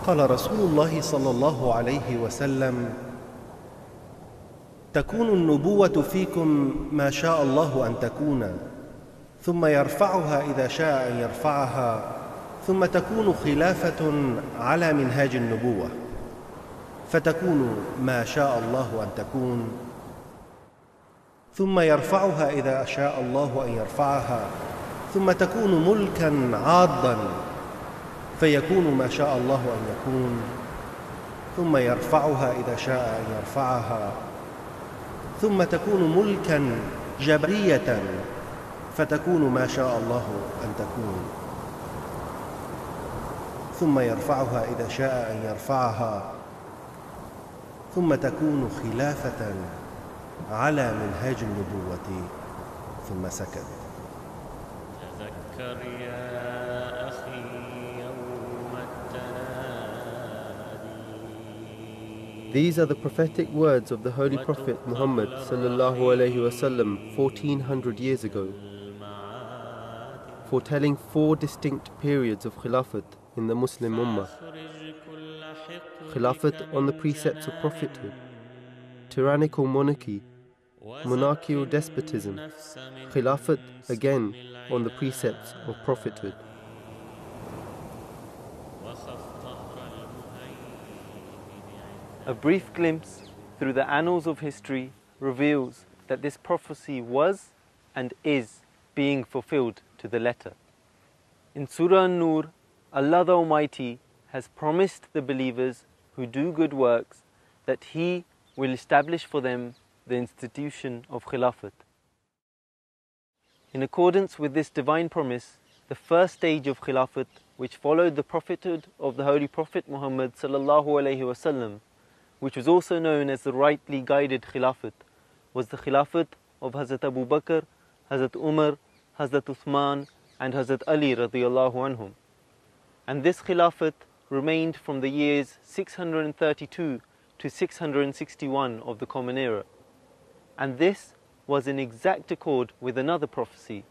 قال رسول الله صلى الله عليه وسلم: تكون النبوة فيكم ما شاء الله أن تكون، ثم يرفعها إذا شاء أن يرفعها، ثم تكون خلافة على منهاج النبوة، فتكون ما شاء الله أن تكون، ثم يرفعها إذا شاء الله أن يرفعها، ثم تكون ملكا عاضا، فيكون ما شاء الله أن يكون، ثم يرفعها إذا شاء أن يرفعها، ثم تكون ملكا جبرية، فتكون ما شاء الله أن تكون، ثم يرفعها إذا شاء أن يرفعها، ثم تكون خلافة على منهاج النبوة. ثم سكت. تذكر يا أخي يوم التنادي. These are the prophetic words of the Holy Prophet Muhammad sallallahu alaihi wasallam 1400 years ago, foretelling 4 distinct periods of Khilafat in the Muslim Ummah. Khilafat on the precepts of prophethood, tyrannical monarchy, monarchical despotism, Khilafat again on the precepts of prophethood. A brief glimpse through the annals of history reveals that this prophecy was and is being fulfilled to the letter. In Surah An-Nur, Allah the Almighty has promised the believers who do good works that He will establish for them the institution of Khilafat. In accordance with this divine promise, the first stage of Khilafat, which followed the prophethood of the Holy Prophet Muhammad sallallahu alaihi wasallam, which was also known as the rightly guided Khilafat, was the Khilafat of Hazrat Abu Bakr, Hazrat Umar, Hazrat Uthman and Hazrat Ali radiyallahu anhum. And this Khilafat remained from the years 632 to 661 of the Common Era. And this was in exact accord with another prophecy,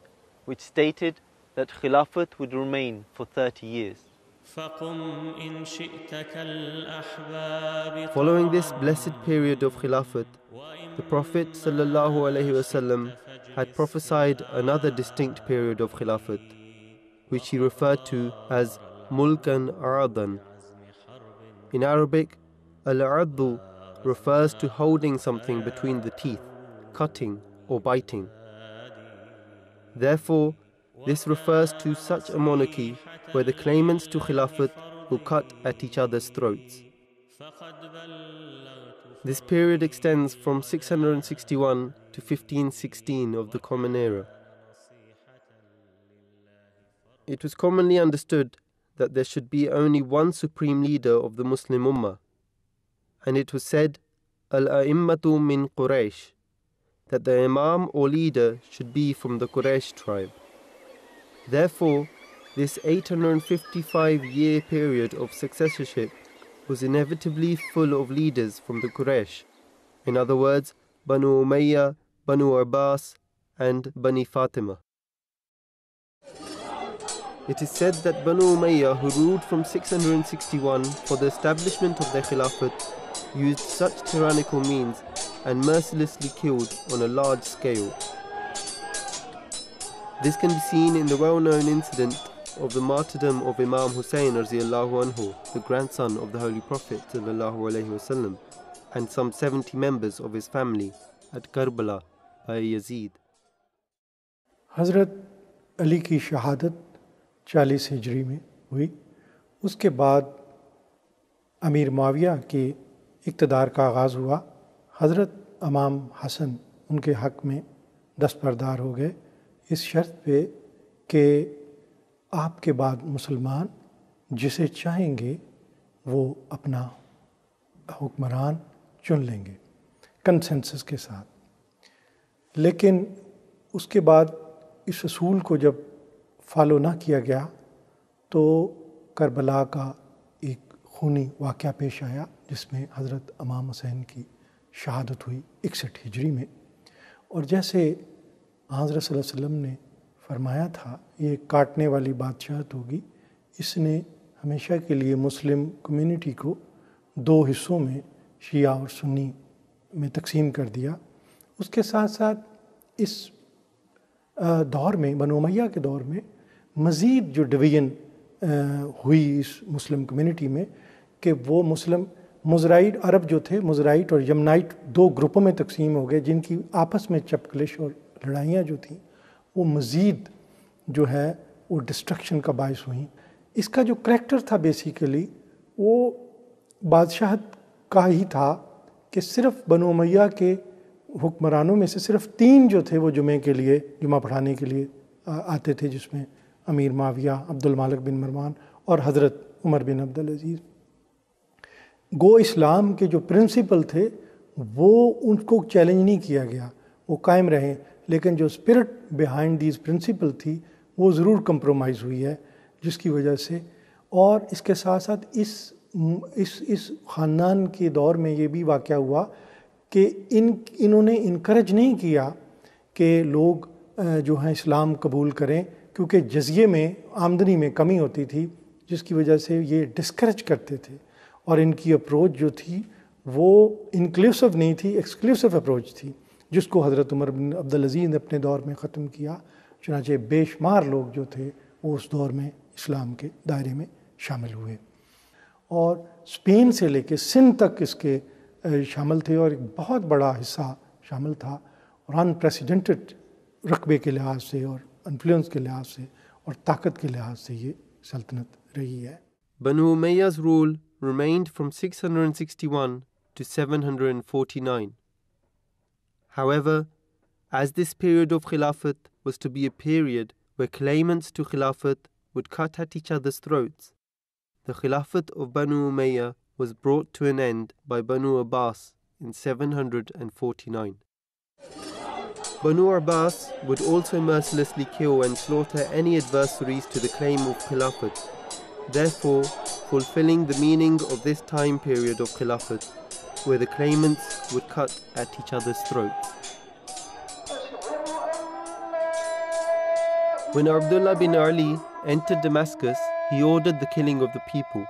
which stated that Khilafat would remain for 30 years. Following this blessed period of Khilafat, the Prophet ﷺ had prophesied another distinct period of Khilafat, which he referred to as Mulkan Aradan. In Arabic, Al-Addu refers to holding something between the teeth, cutting or biting. Therefore, this refers to such a monarchy where the claimants to Khilafat will cut at each other's throats. This period extends from 661 to 1516 of the Common Era. It was commonly understood that there should be only one supreme leader of the Muslim Ummah, and it was said, Al-A'immatu min Quraysh, that the Imam or leader should be from the Quraysh tribe. Therefore, this 855-year period of successorship was inevitably full of leaders from the Quraysh, in other words, Banu Umayyah, Banu Abbas and Bani Fatima. It is said that Banu Umayyah, who ruled from 661 for the establishment of their Khilafat, used such tyrannical means and mercilessly killed on a large scale. This can be seen in the well-known incident of the martyrdom of Imam Hussein radiallahu anhu, the grandson of the Holy Prophet sallallahu alaihi wasallam, and some 70 members of his family at Karbala by Yazid. Hazrat Ali की शहादत 40 हिजरी में हुई। उसके बाद अमीर मुआविया के इक़्तिदार का आगाज़ हुआ। हज़रत इमाम हसन उनके हक़ में दस्तबरदार हो गए, इस शर्त पे कि आपके बाद मुसलमान जिसे चाहेंगे वो अपना हुक्मरान चुन लेंगे कंसेंसस के साथ। लेकिन उसके बाद इस असूल को जब फॉलो ना किया गया तो करबला का एक खूनी वाक़या पेश आया जिसमें हज़रत इमाम हुसैन की शहादत हुई 61 हिजरी में। और जैसे हज़रत सल्लल्लाहु अलैहि वसल्लम ने फरमाया था ये काटने वाली बादशाहत होगी, इसने ہمیشہ کے لیے مسلم کمیونٹی کو دو حصوں میں شیعہ اور سنی میں تقسیم کر دیا۔ اس کے ساتھ ساتھ اس دور میں، بنو امیہ کے دور میں، مزید جو ڈویژن ہوئی اس مسلم کمیونٹی میں کہ وہ مسلم مزرائٹ عرب جو تھے، مزرائٹ اور یمنائٹ دو گروپوں میں تقسیم ہو گئے، جن کی آپس میں چپکلش اور لڑائیاں جو تھیں وہ مزید جو ہے وہ ڈسٹرکشن کا باعث ہوئیں۔ اس کا جو کریکٹر تھا بیسیکلی وہ بادشاہت کا ہی تھا کہ صرف بنو امیہ کے حکمرانوں میں سے صرف 3 جو تھے وہ جمعہ کے لیے، جمعہ پڑھانے کے لیے آتے تھے، جس میں امیر معاویہ، عبد المالک بن مروان اور حضرت عمر بن عبدالعزیز۔ گو اسلام کے جو پرنسپل تھے وہ ان کو چیلنج نہیں کیا گیا، وہ قائم رہے، لیکن جو اسپرٹ بیہائنڈ دیز پرنسپل تھی وہ ضرور کمپرومائز ہوئی ہے، جس کی وجہ سے، اور اس کے ساتھ ساتھ اس خاندان کے دور میں یہ بھی واقعہ ہوا کہ انہوں نے انکریج نہیں کیا کہ لوگ جو ہیں اسلام قبول کریں، کیونکہ جزیے میں آمدنی میں کمی ہوتی تھی، جس کی وجہ سے یہ ڈسکریج کرتے تھے، اور ان کی اپروچ جو تھی وہ انکلوسیو نہیں تھی، ایکسکلوسیو اپروچ تھی، جس کو حضرت عمر بن عبدالعزیز نے اپنے دور میں ختم کیا۔ چنانچہ بے شمار لوگ جو تھے وہ اس دور میں اسلام کے دائرے میں شامل ہوئے، اور اسپین سے لے کے سندھ تک اس کے شامل تھے، اور ایک بہت بڑا حصہ شامل تھا، اور انپریسیڈنٹڈ رقبے کے لحاظ سے اور انفلوئنس کے لحاظ سے اور طاقت کے لحاظ سے یہ سلطنت رہی ہے۔ Banu Umayyah's rule remained from 661 to 749. However, as this period of Khilafat was to be a period where claimants to Khilafat would cut at each other's throats, the Khilafat of Banu Umayyah was brought to an end by Banu Abbas in 749. Banu Abbas would also mercilessly kill and slaughter any adversaries to the claim of Khilafat, therefore fulfilling the meaning of this time period of Khilafat, where the claimants would cut at each other's throats. When Abdullah bin Ali entered Damascus, he ordered the killing of the people.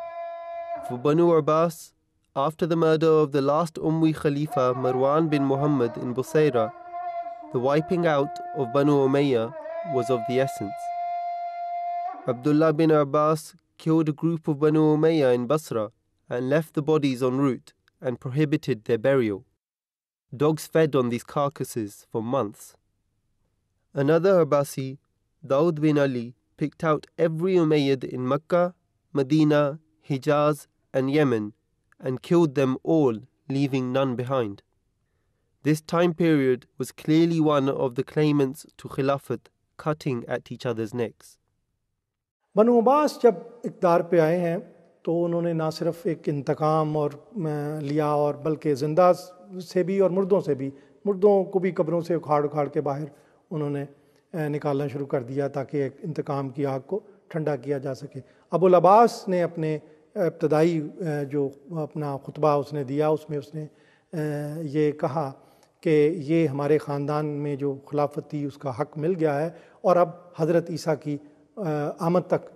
For Banu Abbas, after the murder of the last Ummi Khalifa Marwan bin Muhammad in Busayra, the wiping out of Banu Umayyah was of the essence. Abdullah bin Abbas killed a group of Banu Umayyah in Basra and left the bodies en route and prohibited their burial. Dogs fed on these carcasses for months. Another Abbasi, Daud bin Ali, picked out every Umayyad in Makkah, Medina, Hijaz and Yemen and killed them all, leaving none behind. This time period was clearly one of the claimants to Khilafat cutting at each other's necks. بنو عباس جب اقتدار پہ آئے ہیں تو انہوں نے نہ صرف ایک انتقام اور لیا، اور بلکہ زندہ سے بھی اور مردوں سے بھی، مردوں کو بھی قبروں سے اکھاڑ کے باہر انہوں نے نکالنا شروع کر دیا تاکہ ایک انتقام کی آگ کو ٹھنڈا کیا جا سکے۔ ابو العباس نے اپنے ابتدائی جو اپنا خطبہ اس نے دیا، اس میں اس نے یہ کہا کہ یہ ہمارے خاندان میں جو خلافت تھی اس کا حق مل گیا ہے، اور اب حضرت عیسیٰ کی آمد تک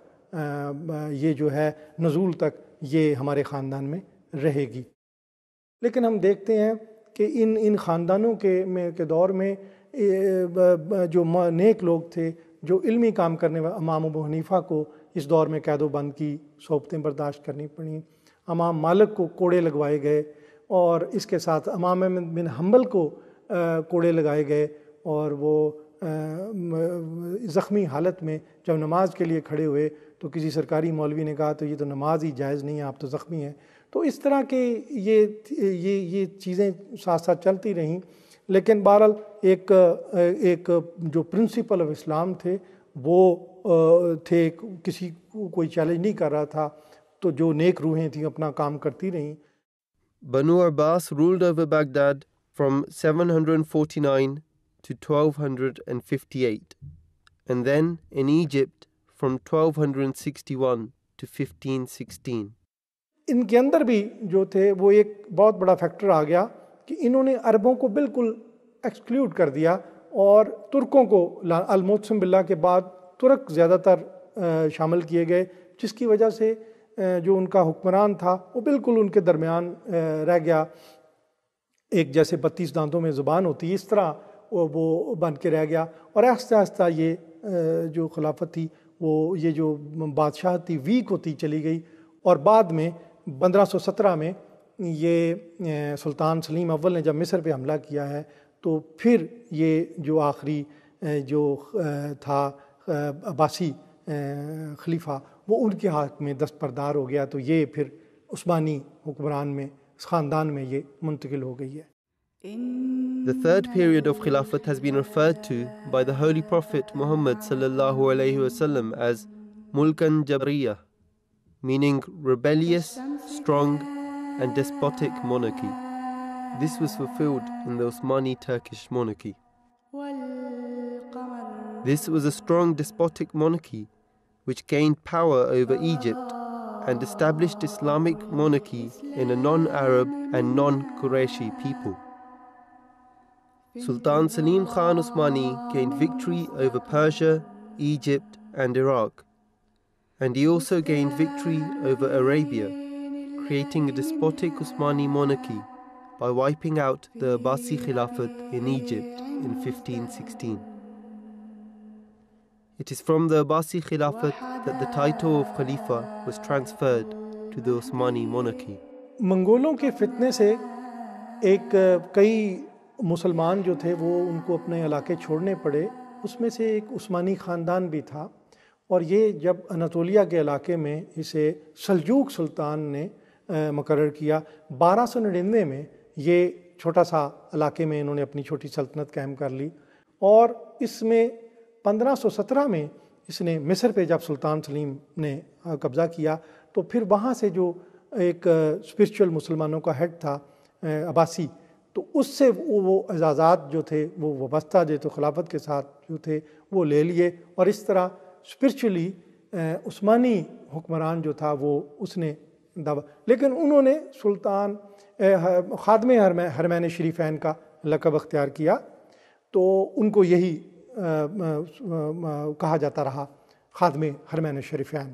یہ جو ہے نزول تک یہ ہمارے خاندان میں رہے گی۔ لیکن ہم دیکھتے ہیں کہ ان خاندانوں کے دور میں جو نیک لوگ تھے، جو علمی کام کرنے والے، امام ابو حنیفہ کو اس دور میں قید و بند کی صحبتیں برداشت کرنی پڑیں، امام مالک کو کوڑے لگوائے گئے، اور اس کے ساتھ امام احمد بن حنبل کو کوڑے لگائے گئے، اور وہ زخمی حالت میں جب نماز کے لیے کھڑے ہوئے تو کسی سرکاری مولوی نے کہا تو یہ تو نماز ہی جائز نہیں ہے، آپ تو زخمی ہیں۔ تو اس طرح کے یہ چیزیں ساتھ ساتھ چلتی رہیں، لیکن بہرحال ایک جو پرنسپل آف اسلام تھے وہ تھے، کسی کو کوئی چیلنج نہیں کر رہا تھا، تو جو نیک روحیں تھیں اپنا کام کرتی رہیں۔ Banu Abbas ruled over Baghdad from 749 to 1258, and then in Egypt from 1261 to 1516. ان کے اندر بھی جو تھے وہ ایک بہت بڑا فیکٹر آ گیا کہ انہوں نے عربوں کو بالکل ایکسکلیوڈ کر دیا، اور ترکوں کو المعتصم باللہ کے بعد ترک زیادہ تر شامل کیے گئے، جس کی وجہ سے جو ان کا حکمران تھا وہ بالکل ان کے درمیان رہ گیا، ایک جیسے 32 دانتوں میں زبان ہوتی ہے اس طرح وہ بن کے رہ گیا، اور آہستہ آہستہ یہ جو خلافت تھی وہ یہ جو بادشاہت تھی ویک ہوتی چلی گئی، اور بعد میں 1517 میں یہ سلطان سلیم اول نے جب مصر پہ حملہ کیا ہے تو پھر یہ جو آخری جو تھا عباسی خلیفہ وہ ان کے ہاتھ میں دستبردار ہو گیا، تو یہ پھر عثمانی حکمران میں خاندان میں یہ منتقل ہو گئی ہے۔ The third period of Khilafat has been referred to by the Holy Prophet Muhammad sallallahu alaihi wasallam as Mulkan Jabriyah, meaning rebellious, strong and despotic monarchy. This was fulfilled in the Osmani Turkish monarchy. This was a strong despotic monarchy which gained power over Egypt and established Islamic monarchy in a non-Arab and non-Qurayshi people. Sultan Salim Khan Osmani gained victory over Persia, Egypt and Iraq, and he also gained victory over Arabia, creating a despotic Osmani monarchy by wiping out the Abbasi Khilafat in Egypt in 1516. It is from the Abbasi Khilafat that the title of Khalifa was transferred to the Osmani monarchy. منگولوں کے فتنے سے ایک کئی مسلمان جو تھے وہ ان کو اپنے علاقے چھوڑنے پڑے، اس میں سے ایک عثمانی خاندان بھی تھا، اور یہ جب اناطولیہ کے علاقے میں اسے سلجوق سلطان نے مقرر کیا 1299 میں، یہ چھوٹا سا علاقے میں انہوں نے اپنی چھوٹی سلطنت قائم کر لی، اور اس میں 1517 میں اس نے مصر پہ جب سلطان سلیم نے قبضہ کیا تو پھر وہاں سے جو ایک اسپرچول مسلمانوں کا ہیڈ تھا عباسی، تو اس سے وہ اعزازات جو تھے وہ وابستہ جو تو خلافت کے ساتھ جو تھے وہ لے لیے، اور اس طرح اسپرچولی عثمانی حکمران جو تھا وہ اس نے دعویٰ، لیکن انہوں نے سلطان خادم حرمین شریفین کا لقب اختیار کیا، تو ان کو یہی کہا جاتا رہا خادم حرمین شریفین۔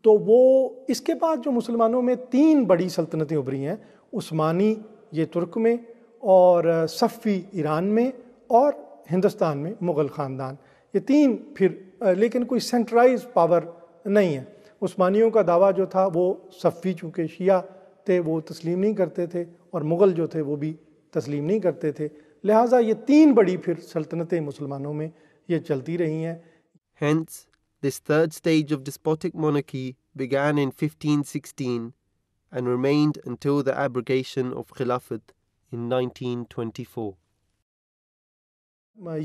تو وہ اس کے بعد جو مسلمانوں میں 3 بڑی سلطنتیں ابھری ہیں، عثمانی یہ ترک میں، اور صفوی ایران میں، اور ہندوستان میں مغل خاندان، یہ 3 پھر، لیکن کوئی سینٹرائز پاور نہیں ہے۔ عثمانیوں کا دعویٰ جو تھا وہ صفوی چونکہ شیعہ تھے وہ تسلیم نہیں کرتے تھے، اور مغل جو تھے وہ بھی تسلیم نہیں کرتے تھے، لہٰذا یہ 3 بڑی پھر سلطنتیں مسلمانوں میں یہ چلتی رہی ہیں۔ Hence, this third stage of despotic monarchy began in 1516 and remained until the abrogation of Khilafat in 1924.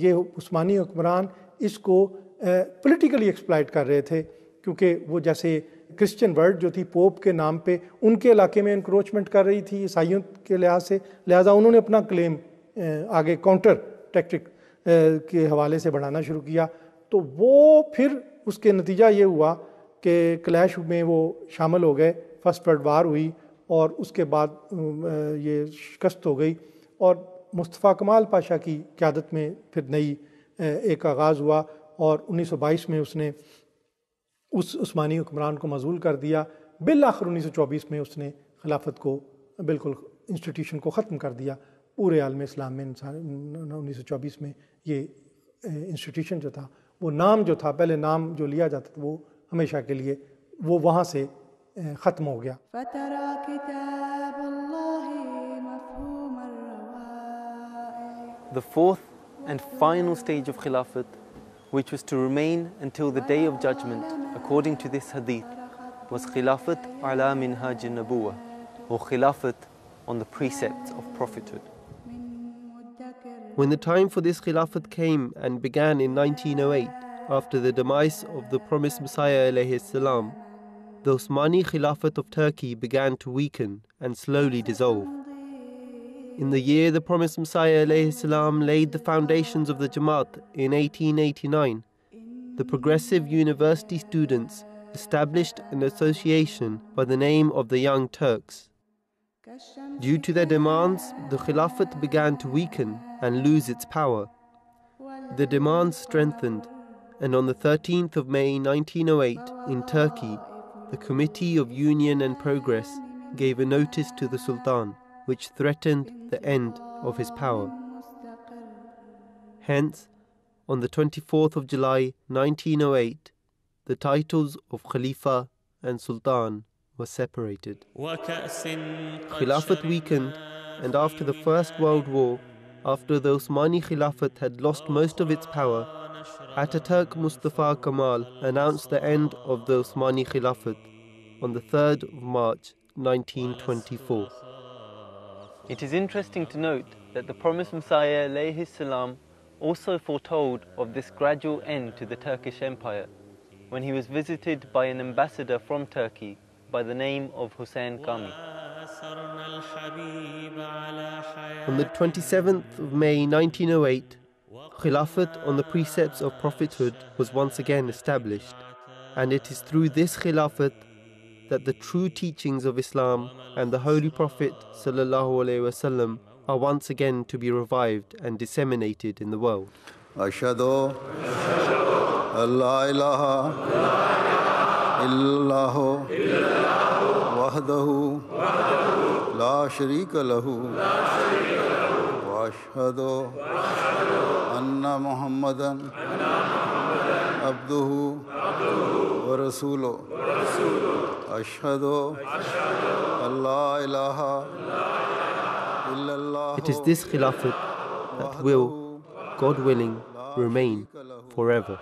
یہ عثمانی حکمران اس کو پولیٹیکلی ایکسپلائٹ کر رہے تھے، کیونکہ وہ جیسے کرسچن ورلڈ جو تھی پوپ کے نام پہ ان کے علاقے میں انکروچمنٹ کر رہی تھی عیسائیوں کے لحاظ سے، لہٰذا انہوں نے اپنا کلیم آگے کاؤنٹر ٹیکٹک کے حوالے سے بڑھانا شروع کیا، تو وہ پھر اس کے نتیجہ یہ ہوا کہ کلیش میں وہ شامل ہو گئے، فرسٹ ورلڈ وار ہوئی، اور اس کے بعد یہ شکست ہو گئی، اور مصطفیٰ کمال پاشا کی قیادت میں پھر نئی ایک آغاز ہوا، اور 1922 میں اس نے اس عثمانی حکمران کو معزول کر دیا۔ بالآخر 1924 میں اس نے خلافت کو بالکل انسٹیٹیوشن کو ختم کر دیا پورے عالم اسلام میں۔ 1924 میں یہ انسٹیٹیوشن جو تھا وہ نام جو تھا، پہلے نام جو لیا جاتا تھا وہ ہمیشہ کے لیے وہ وہاں سے ختم ہو گیا۔ The fourth and final stage of Khilafat, which was to remain until the Day of Judgment, according to this hadith, was Khilafat ala minhaj an-nubuwah, or Khilafat on the precepts of prophethood. When the time for this Khilafat came and began in 1908, after the demise of the promised Messiah alayhi salam, the Osmani Khilafat of Turkey began to weaken and slowly dissolve. In the year the promised Messiah alayhi salam laid the foundations of the Jamaat in 1889, the progressive university students established an association by the name of the Young Turks. Due to their demands, the Khilafat began to weaken and lose its power. The demands strengthened, and on the 13th of May 1908 in Turkey, the Committee of Union and Progress gave a notice to the Sultan which threatened the end of his power. Hence, on the 24th of July 1908, the titles of Khalifa and Sultan were separated. Khilafat weakened, and after the First World War, after the Osmani Khilafat had lost most of its power, Ataturk Mustafa Kemal announced the end of the Osmani Khilafat on the 3rd of March 1924. It is interesting to note that the promised Messiah alayhi salam also foretold of this gradual end to the Turkish Empire when he was visited by an ambassador from Turkey by the name of Hussein Kami. On the 27th of May 1908, Khilafat on the precepts of prophethood was once again established, and it is through this Khilafat that the true teachings of Islam and the Holy Prophet ﷺ are once again to be revived and disseminated in the world. Ashhadu an la ilaha illallah wahdahu la sharika lahu wa ashhadu anna Muhammadan abduhu wa rasuluhu. Ashhadu an la ilaha illallah. It is this Khilafat that will, God willing, remain forever.